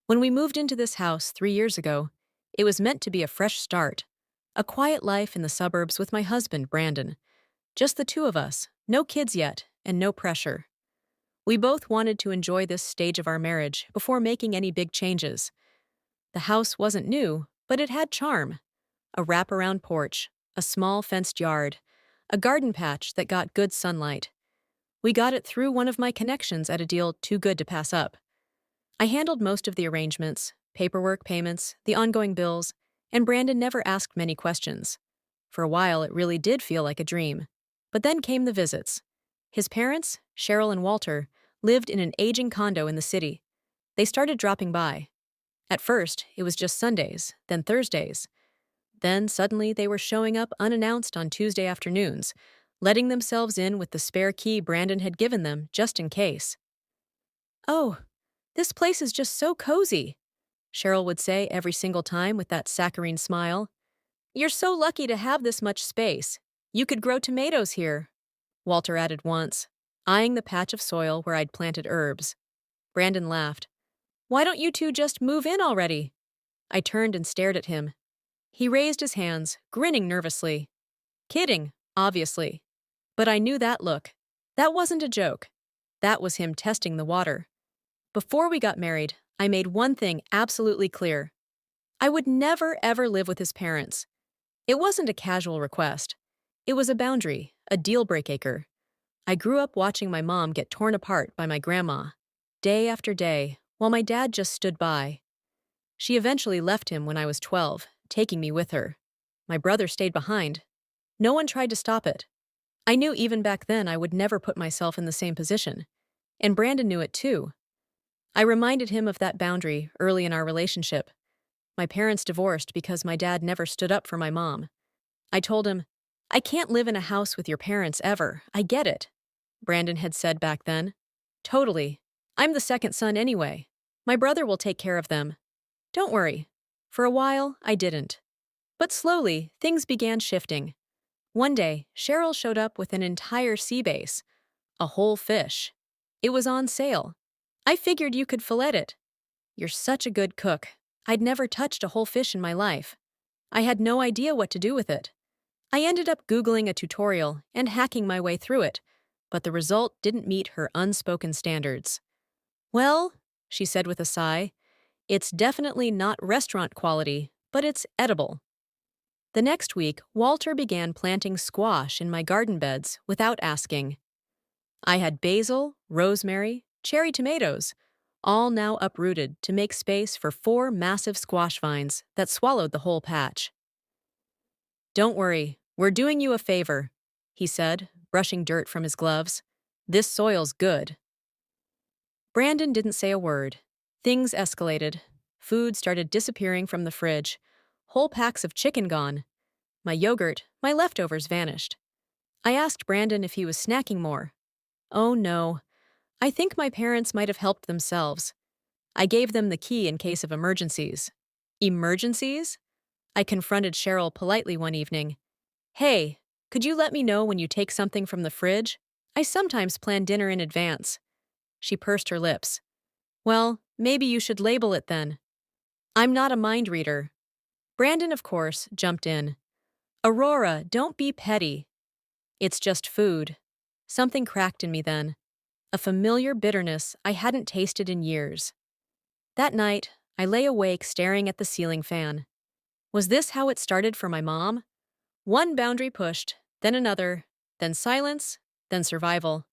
When we moved into this house 3 years ago, it was meant to be a fresh start. A quiet life in the suburbs with my husband, Brandon. Just the two of us, no kids yet, and no pressure. We both wanted to enjoy this stage of our marriage before making any big changes. The house wasn't new, but it had charm. A wraparound porch, a small fenced yard, a garden patch that got good sunlight. We got it through one of my connections at a deal too good to pass up. I handled most of the arrangements, paperwork, payments, the ongoing bills, and Brandon never asked many questions. For a while, it really did feel like a dream. But then came the visits. His parents, Cheryl and Walter, lived in an aging condo in the city. They started dropping by. At first, it was just Sundays, then Thursdays. Then suddenly they were showing up unannounced on Tuesday afternoons, letting themselves in with the spare key Brandon had given them just in case. "Oh, this place is just so cozy," Cheryl would say every single time with that saccharine smile. "You're so lucky to have this much space. You could grow tomatoes here," Walter added once, eyeing the patch of soil where I'd planted herbs. Brandon laughed. "Why don't you two just move in already?" I turned and stared at him. He raised his hands, grinning nervously. Kidding, obviously. But I knew that look. That wasn't a joke. That was him testing the water. Before we got married, I made one thing absolutely clear. I would never, ever live with his parents. It wasn't a casual request. It was a boundary, a deal breaker. I grew up watching my mom get torn apart by my grandma, day after day, while my dad just stood by. She eventually left him when I was 12, taking me with her. My brother stayed behind. No one tried to stop it. I knew even back then I would never put myself in the same position. And Brandon knew it too. I reminded him of that boundary early in our relationship. My parents divorced because my dad never stood up for my mom. I told him, "I can't live in a house with your parents ever. I get it." Brandon had said back then. "Totally. I'm the second son anyway. My brother will take care of them." Don't worry. For a while, I didn't. But slowly, things began shifting. One day, Cheryl showed up with an entire sea base, a whole fish. It was on sale. I figured you could fillet it. You're such a good cook. I'd never touched a whole fish in my life. I had no idea what to do with it. I ended up Googling a tutorial and hacking my way through it, but the result didn't meet her unspoken standards. "Well," she said with a sigh, "it's definitely not restaurant quality, but it's edible." The next week, Walter began planting squash in my garden beds without asking. I had basil, rosemary, cherry tomatoes, all now uprooted to make space for 4 massive squash vines that swallowed the whole patch. "Don't worry, we're doing you a favor," he said, brushing dirt from his gloves. "This soil's good." Brandon didn't say a word. Things escalated. Food started disappearing from the fridge. Whole packs of chicken gone. My yogurt, my leftovers vanished. I asked Brandon if he was snacking more. Oh no. I think my parents might have helped themselves. I gave them the key in case of emergencies. Emergencies? I confronted Cheryl politely one evening. "Hey, could you let me know when you take something from the fridge? I sometimes plan dinner in advance." She pursed her lips. "Well, maybe you should label it then." "I'm not a mind reader." Brandon, of course, jumped in. "Aurora, don't be petty. It's just food." Something cracked in me then. A familiar bitterness I hadn't tasted in years. That night, I lay awake staring at the ceiling fan. Was this how it started for my mom? One boundary pushed, then another, then silence, then survival.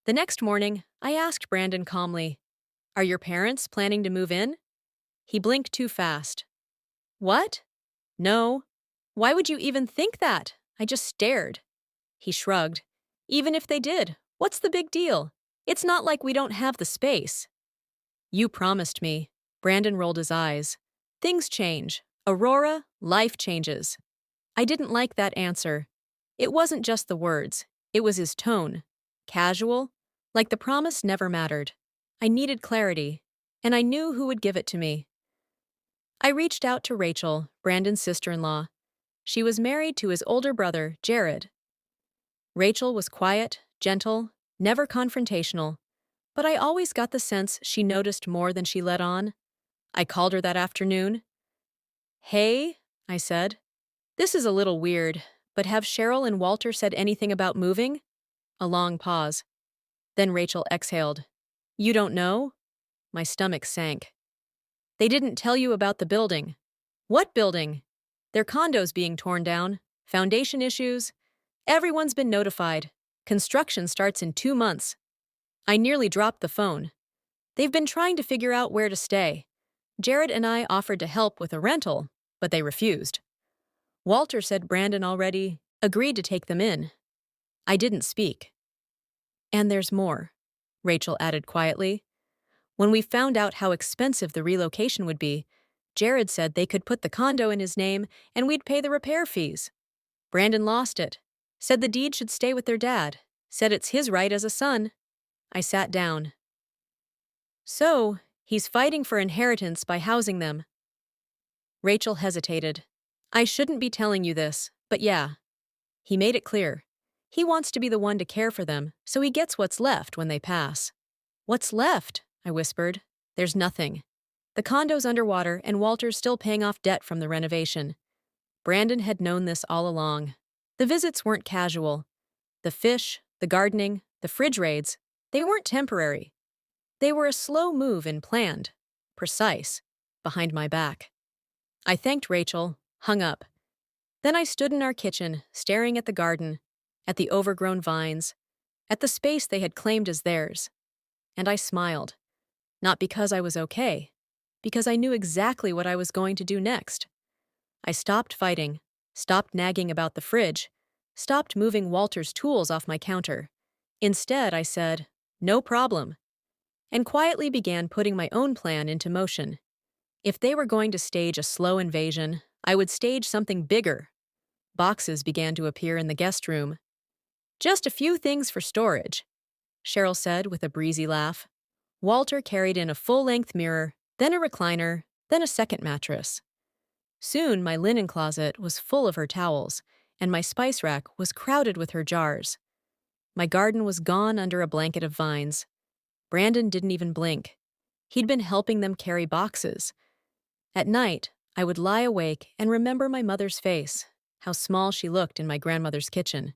The next morning, I asked Brandon calmly, "Are your parents planning to move in?" He blinked too fast. "What? No. Why would you even think that?" I just stared. He shrugged. "Even if they did, what's the big deal? It's not like we don't have the space." "You promised me." Brandon rolled his eyes. "Things change. Aurora, life changes." I didn't like that answer. It wasn't just the words. It was his tone. Casual, like the promise never mattered. I needed clarity, and I knew who would give it to me. I reached out to Rachel, Brandon's sister-in-law. She was married to his older brother, Jared. Rachel was quiet, gentle, never confrontational, but I always got the sense she noticed more than she let on. I called her that afternoon. Hey, I said. This is a little weird, but have Cheryl and Walter said anything about moving? A long pause. Then Rachel exhaled. You don't know? My stomach sank. They didn't tell you about the building. What building? Their condo's being torn down. Foundation issues. Everyone's been notified. Construction starts in 2 months. I nearly dropped the phone. They've been trying to figure out where to stay. Jared and I offered to help with a rental, but they refused. Walter said Brandon already agreed to take them in. I didn't speak. And there's more, Rachel added quietly. When we found out how expensive the relocation would be, Jared said they could put the condo in his name and we'd pay the repair fees. Brandon lost it, said the deed should stay with their dad, said it's his right as a son. I sat down. So, he's fighting for inheritance by housing them. Rachel hesitated. I shouldn't be telling you this, but yeah. He made it clear. He wants to be the one to care for them, so he gets what's left when they pass. What's left? I whispered. There's nothing. The condo's underwater and Walter's still paying off debt from the renovation. Brandon had known this all along. The visits weren't casual. The fish, the gardening, the fridge raids, they weren't temporary. They were a slow move and planned, precise, behind my back. I thanked Rachel, hung up. Then I stood in our kitchen, staring at the garden, at the overgrown vines, at the space they had claimed as theirs. And I smiled. Not because I was okay, because I knew exactly what I was going to do next. I stopped fighting, stopped nagging about the fridge, stopped moving Walter's tools off my counter. Instead, I said, no problem, and quietly began putting my own plan into motion. If they were going to stage a slow invasion, I would stage something bigger. Boxes began to appear in the guest room. Just a few things for storage, Cheryl said with a breezy laugh. Walter carried in a full-length mirror, then a recliner, then a second mattress. Soon my linen closet was full of her towels, and my spice rack was crowded with her jars. My garden was gone under a blanket of vines. Brandon didn't even blink. He'd been helping them carry boxes. At night, I would lie awake and remember my mother's face, how small she looked in my grandmother's kitchen.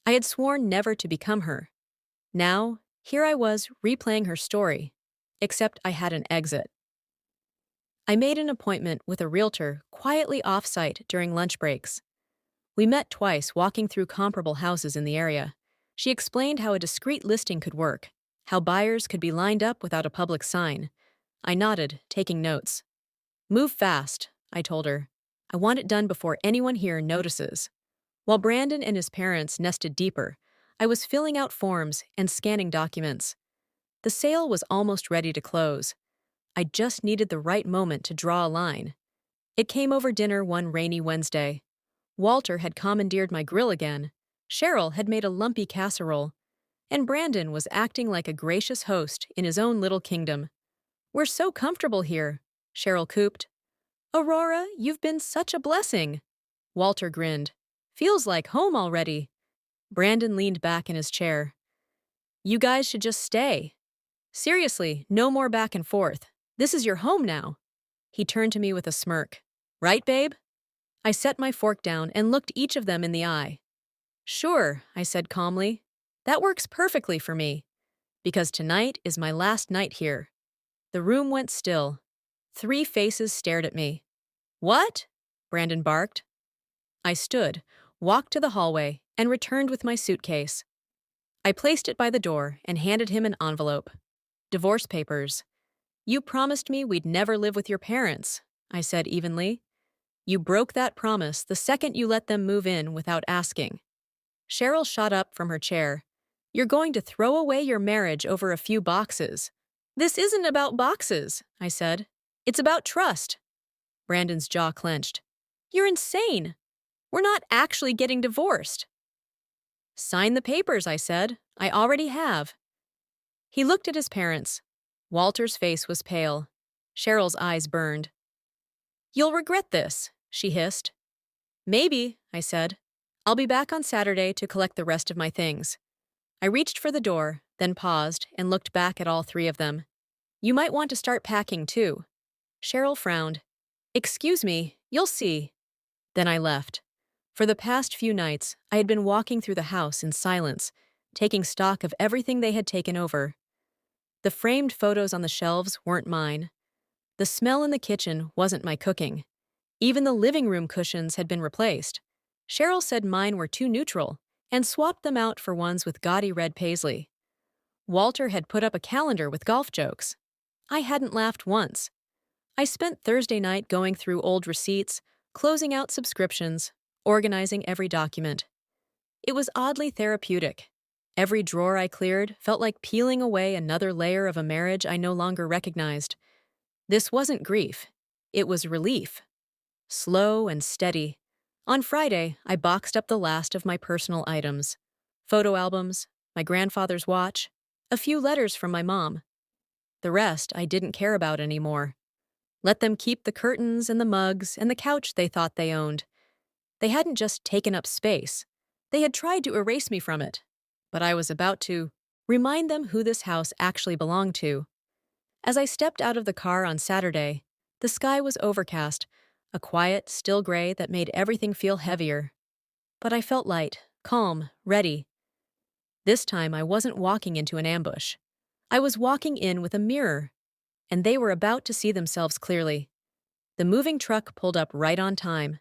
I had sworn never to become her. Now, here I was replaying her story, except I had an exit. I made an appointment with a realtor quietly off-site during lunch breaks. We met twice walking through comparable houses in the area. She explained how a discreet listing could work, how buyers could be lined up without a public sign. I nodded, taking notes. Move fast, I told her. I want it done before anyone here notices. While Brandon and his parents nested deeper, I was filling out forms and scanning documents. The sale was almost ready to close. I just needed the right moment to draw a line. It came over dinner one rainy Wednesday. Walter had commandeered my grill again. Cheryl had made a lumpy casserole. And Brandon was acting like a gracious host in his own little kingdom. We're so comfortable here, Cheryl cooped. Aurora, you've been such a blessing. Walter grinned. Feels like home already. Brandon leaned back in his chair. You guys should just stay. Seriously, no more back and forth. This is your home now. He turned to me with a smirk. Right, babe? I set my fork down and looked each of them in the eye. Sure, I said calmly. That works perfectly for me. Because tonight is my last night here. The room went still. 3 faces stared at me. What? Brandon barked. I stood, walked to the hallway, and returned with my suitcase. I placed it by the door and handed him an envelope. Divorce papers. You promised me we'd never live with your parents, I said evenly. You broke that promise the second you let them move in without asking. Cheryl shot up from her chair. You're going to throw away your marriage over a few boxes. This isn't about boxes, I said. It's about trust. Brandon's jaw clenched. You're insane. We're not actually getting divorced. Sign the papers, I said. I already have. He looked at his parents. Walter's face was pale. Cheryl's eyes burned. You'll regret this, she hissed. Maybe, I said. I'll be back on Saturday to collect the rest of my things. I reached for the door, then paused and looked back at all 3 of them. You might want to start packing too. Cheryl frowned. Excuse me, you'll see. Then I left. For the past few nights, I had been walking through the house in silence, taking stock of everything they had taken over. The framed photos on the shelves weren't mine. The smell in the kitchen wasn't my cooking. Even the living room cushions had been replaced. Cheryl said mine were too neutral and swapped them out for ones with gaudy red paisley. Walter had put up a calendar with golf jokes. I hadn't laughed once. I spent Thursday night going through old receipts, closing out subscriptions, organizing every document. It was oddly therapeutic. Every drawer I cleared felt like peeling away another layer of a marriage I no longer recognized. This wasn't grief. It was relief. Slow and steady. On Friday, I boxed up the last of my personal items. Photo albums, my grandfather's watch, a few letters from my mom. The rest I didn't care about anymore. Let them keep the curtains and the mugs and the couch they thought they owned. They hadn't just taken up space. They had tried to erase me from it. But I was about to remind them who this house actually belonged to. As I stepped out of the car on Saturday, the sky was overcast, a quiet, still gray that made everything feel heavier. But I felt light, calm, ready. This time I wasn't walking into an ambush. I was walking in with a mirror, and they were about to see themselves clearly. The moving truck pulled up right on time.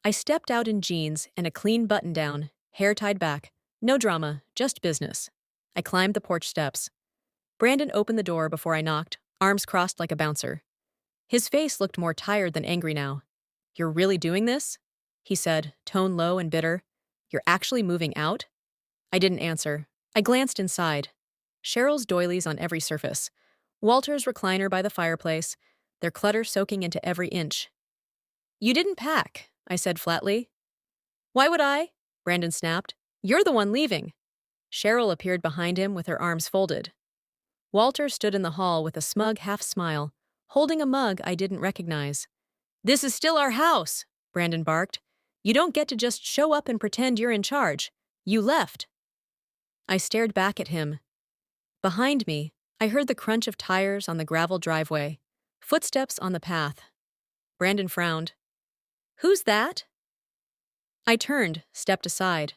I stepped out in jeans and a clean button-down, hair tied back. No drama, just business. I climbed the porch steps. Brandon opened the door before I knocked, arms crossed like a bouncer. His face looked more tired than angry now. "You're really doing this?" he said, tone low and bitter. "You're actually moving out?" I didn't answer. I glanced inside. Cheryl's doilies on every surface. Walter's recliner by the fireplace, their clutter soaking into every inch. "You didn't pack," I said flatly. "Why would I?" Brandon snapped. "You're the one leaving." Cheryl appeared behind him with her arms folded. Walter stood in the hall with a smug half-smile, holding a mug I didn't recognize. "This is still our house," Brandon barked. "You don't get to just show up and pretend you're in charge. You left." I stared back at him. Behind me, I heard the crunch of tires on the gravel driveway, footsteps on the path. Brandon frowned. "Who's that?" I turned, stepped aside.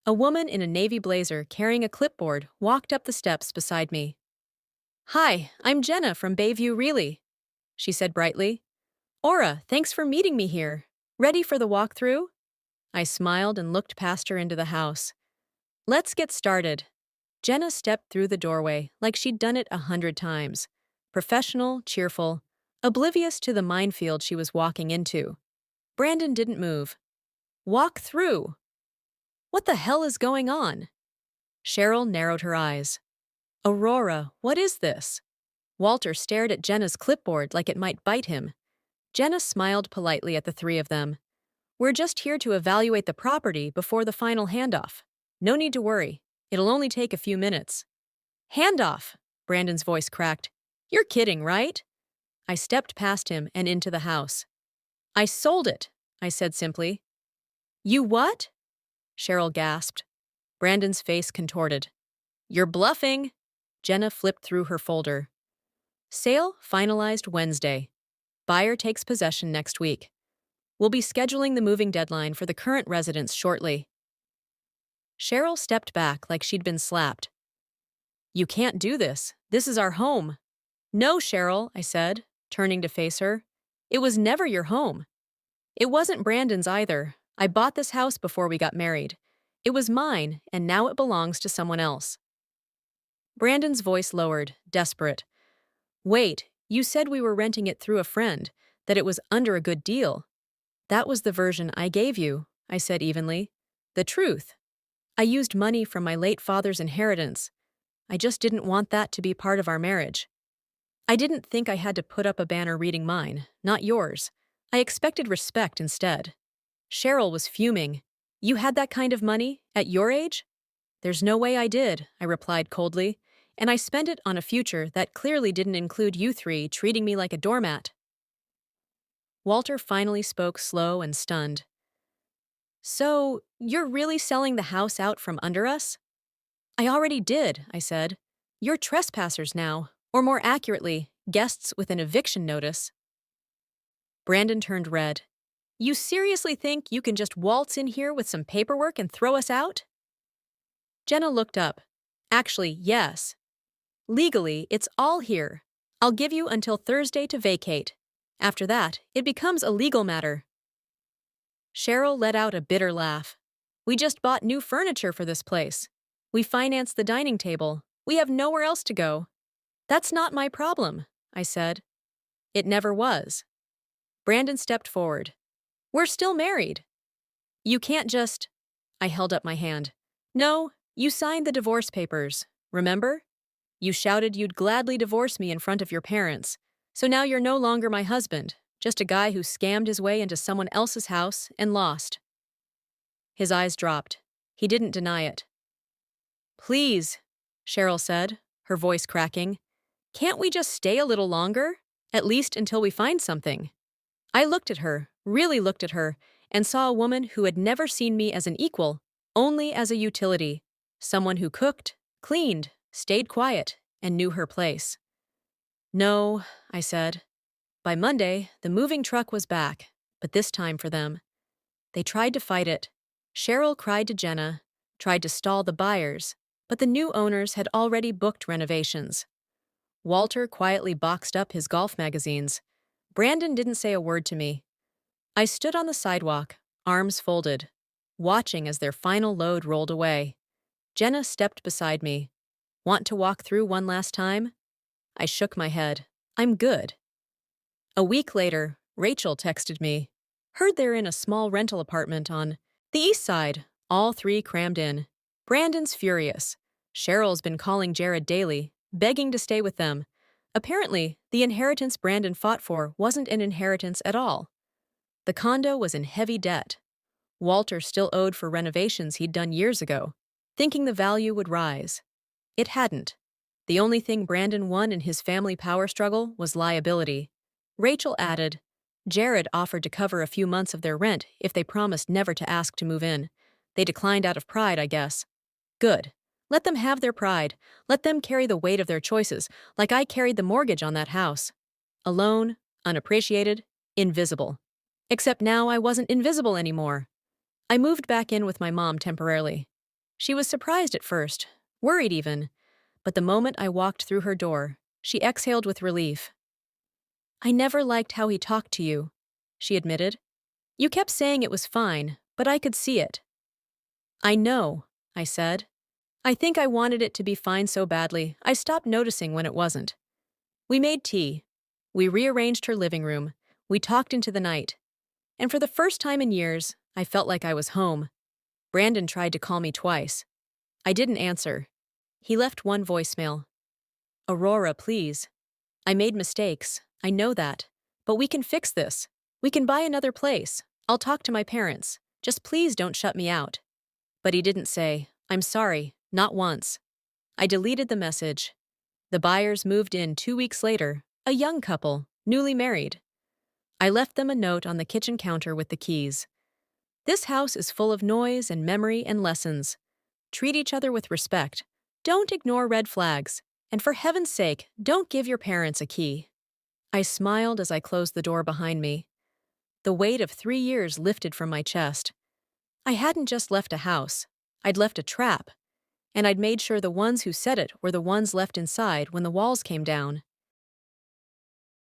A woman in a navy blazer carrying a clipboard walked up the steps beside me. "Hi, I'm Jenna from Bayview Really," she said brightly. "Aura, thanks for meeting me here. Ready for the walkthrough?" I smiled and looked past her into the house. "Let's get started." Jenna stepped through the doorway like she'd done it 100 times. Professional, cheerful, oblivious to the minefield she was walking into. Brandon didn't move. "Walk through." "What the hell is going on?" Cheryl narrowed her eyes. "Aurora, what is this?" Walter stared at Jenna's clipboard like it might bite him. Jenna smiled politely at the three of them. "We're just here to evaluate the property before the final handoff. No need to worry. It'll only take a few minutes." "Handoff," Brandon's voice cracked. "You're kidding, right?" I stepped past him and into the house. "I sold it," I said simply. "You what?" Cheryl gasped. Brandon's face contorted. "You're bluffing." Jenna flipped through her folder. "Sale finalized Wednesday. Buyer takes possession next week. We'll be scheduling the moving deadline for the current residents shortly." Cheryl stepped back like she'd been slapped. "You can't do this. This is our home." "No, Cheryl," I said, turning to face her. "It was never your home. It wasn't Brandon's either. I bought this house before we got married. It was mine, and now it belongs to someone else." Brandon's voice lowered, desperate. "Wait, you said we were renting it through a friend, that it was under a good deal." "That was the version I gave you," I said evenly. "The truth. I used money from my late father's inheritance. I just didn't want that to be part of our marriage. I didn't think I had to put up a banner reading mine, not yours. I expected respect instead." Cheryl was fuming. "You had that kind of money, at your age?" "There's no way I did," I replied coldly, "and I spent it on a future that clearly didn't include you three treating me like a doormat." Walter finally spoke slow and stunned. "So, you're really selling the house out from under us?" "I already did," I said. "You're trespassers now, or more accurately, Guests with an eviction notice. Brandon turned red. You seriously think you can just waltz in here with some paperwork and throw us out? Jenna looked up. Actually, yes. Legally, it's all here. I'll give you until Thursday to vacate. After that, it becomes a legal matter. Cheryl let out a bitter laugh. We just bought new furniture for this place. We financed the dining table. We have nowhere else to go. That's not my problem, I said. It never was. Brandon stepped forward. We're still married. You can't just… I held up my hand. No, you signed the divorce papers, remember? You shouted you'd gladly divorce me in front of your parents. So now you're no longer my husband, just a guy who scammed his way into someone else's house and lost. His eyes dropped. He didn't deny it. Please, Cheryl said, her voice cracking. Can't we just stay a little longer? At least until we find something. I looked at her, really looked at her, and saw a woman who had never seen me as an equal, only as a utility. Someone who cooked, cleaned, stayed quiet, and knew her place. No, I said. By Monday, the moving truck was back, but this time for them. They tried to fight it. Cheryl cried to Jenna, tried to stall the buyers, but the new owners had already booked renovations. Walter quietly boxed up his golf magazines. Brandon didn't say a word to me. I stood on the sidewalk, arms folded, watching as their final load rolled away. Jenna stepped beside me. Want to walk through one last time? I shook my head. I'm good. A week later, Rachel texted me. Heard they're in a small rental apartment on the east side, all three crammed in. Brandon's furious. Cheryl's been calling Jared daily, begging to stay with them. Apparently, the inheritance Brandon fought for wasn't an inheritance at all. The condo was in heavy debt. Walter still owed for renovations he'd done years ago, thinking the value would rise. It hadn't. The only thing Brandon won in his family power struggle was liability. Rachel added, Jared offered to cover a few months of their rent if they promised never to ask to move in. They declined out of pride, I guess. Good. Let them have their pride. Let them carry the weight of their choices, like I carried the mortgage on that house. Alone, unappreciated, invisible. Except now I wasn't invisible anymore. I moved back in with my mom temporarily. She was surprised at first, worried even, but the moment I walked through her door, she exhaled with relief. I never liked how he talked to you, she admitted. You kept saying it was fine, but I could see it. I know, I said. I think I wanted it to be fine so badly, I stopped noticing when it wasn't. We made tea. We rearranged her living room. We talked into the night. And for the first time in years, I felt like I was home. Brandon tried to call me twice. I didn't answer. He left one voicemail. Aurora, please. I made mistakes. I know that. But we can fix this. We can buy another place. I'll talk to my parents. Just please don't shut me out. But he didn't say, I'm sorry, not once. I deleted the message. The buyers moved in 2 weeks later, a young couple, newly married. I left them a note on the kitchen counter with the keys. This house is full of noise and memory and lessons. Treat each other with respect. Don't ignore red flags. And for heaven's sake, don't give your parents a key. I smiled as I closed the door behind me. The weight of 3 years lifted from my chest. I hadn't just left a house. I'd left a trap. And I'd made sure the ones who said it were the ones left inside when the walls came down.